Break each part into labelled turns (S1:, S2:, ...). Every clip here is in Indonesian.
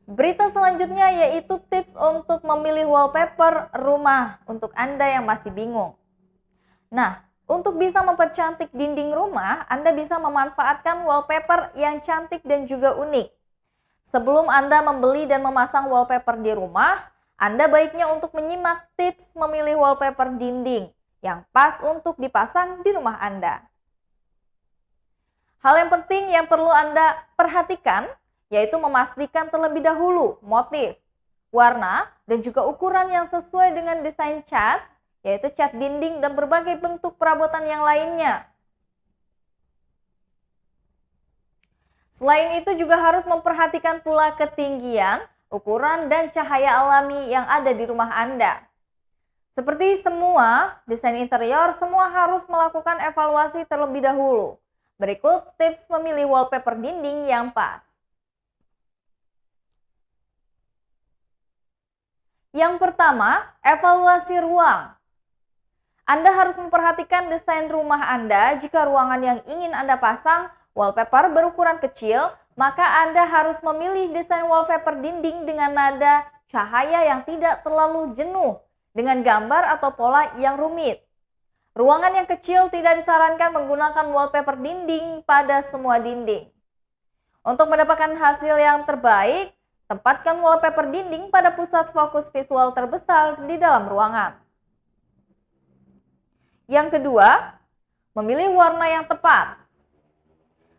S1: Berita selanjutnya yaitu tips untuk memilih wallpaper rumah untuk Anda yang masih bingung. Nah, untuk bisa mempercantik dinding rumah, Anda bisa memanfaatkan wallpaper yang cantik dan juga unik. Sebelum Anda membeli dan memasang wallpaper di rumah, Anda baiknya untuk menyimak tips memilih wallpaper dinding yang pas untuk dipasang di rumah Anda. Hal yang penting yang perlu Anda perhatikan yaitu memastikan terlebih dahulu motif, warna, dan juga ukuran yang sesuai dengan desain cat, yaitu cat dinding dan berbagai bentuk perabotan yang lainnya. Selain itu juga harus memperhatikan pula ketinggian, ukuran, dan cahaya alami yang ada di rumah Anda. Seperti semua desain interior, semua harus melakukan evaluasi terlebih dahulu. Berikut tips memilih wallpaper dinding yang pas. Yang pertama, evaluasi ruang. Anda harus memperhatikan desain rumah Anda. Jika ruangan yang ingin Anda pasang wallpaper berukuran kecil, maka Anda harus memilih desain wallpaper dinding dengan nada cahaya yang tidak terlalu jenuh, dengan gambar atau pola yang rumit. Ruangan yang kecil tidak disarankan menggunakan wallpaper dinding pada semua dinding. Untuk mendapatkan hasil yang terbaik, tempatkan wallpaper dinding pada pusat fokus visual terbesar di dalam ruangan. Yang kedua, memilih warna yang tepat.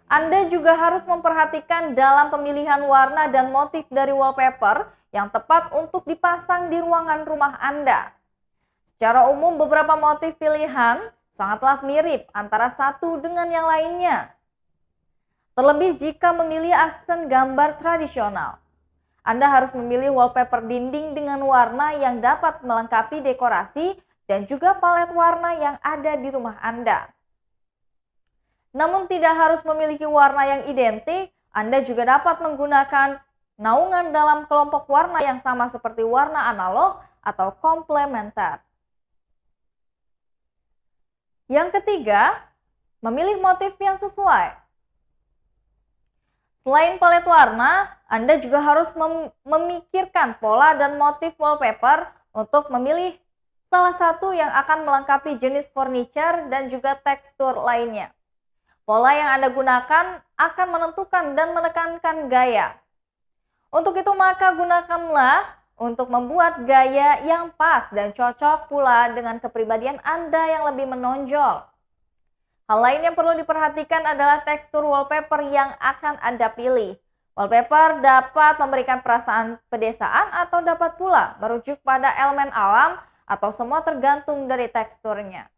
S1: Anda juga harus memperhatikan dalam pemilihan warna dan motif dari wallpaper yang tepat untuk dipasang di ruangan rumah Anda. Secara umum, beberapa motif pilihan sangatlah mirip antara satu dengan yang lainnya. Terlebih jika memilih aksen gambar tradisional. Anda harus memilih wallpaper dinding dengan warna yang dapat melengkapi dekorasi dan juga palet warna yang ada di rumah Anda. Namun tidak harus memiliki warna yang identik, Anda juga dapat menggunakan naungan dalam kelompok warna yang sama seperti warna analog atau komplementer. Yang ketiga, memilih motif yang sesuai. Selain palet warna, Anda juga harus memikirkan pola dan motif wallpaper untuk memilih salah satu yang akan melengkapi jenis furniture dan juga tekstur lainnya. Pola yang Anda gunakan akan menentukan dan menekankan gaya. Untuk itu maka gunakanlah untuk membuat gaya yang pas dan cocok pula dengan kepribadian Anda yang lebih menonjol. Hal lain yang perlu diperhatikan adalah tekstur wallpaper yang akan Anda pilih. Wallpaper dapat memberikan perasaan pedesaan atau dapat pula merujuk pada elemen alam atau semua tergantung dari teksturnya.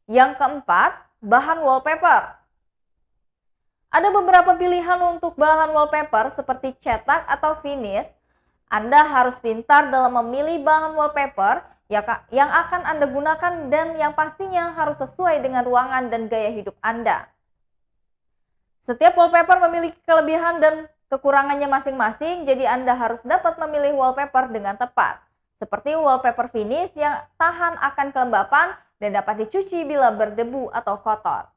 S1: Yang keempat, bahan wallpaper. Ada beberapa pilihan untuk bahan wallpaper seperti cetak atau finish. Anda harus pintar dalam memilih bahan wallpaper yang akan Anda gunakan dan yang pastinya harus sesuai dengan ruangan dan gaya hidup Anda. Setiap wallpaper memiliki kelebihan dan kekurangannya masing-masing, jadi Anda harus dapat memilih wallpaper dengan tepat. Seperti wallpaper finish yang tahan akan kelembapan dan dapat dicuci bila berdebu atau kotor.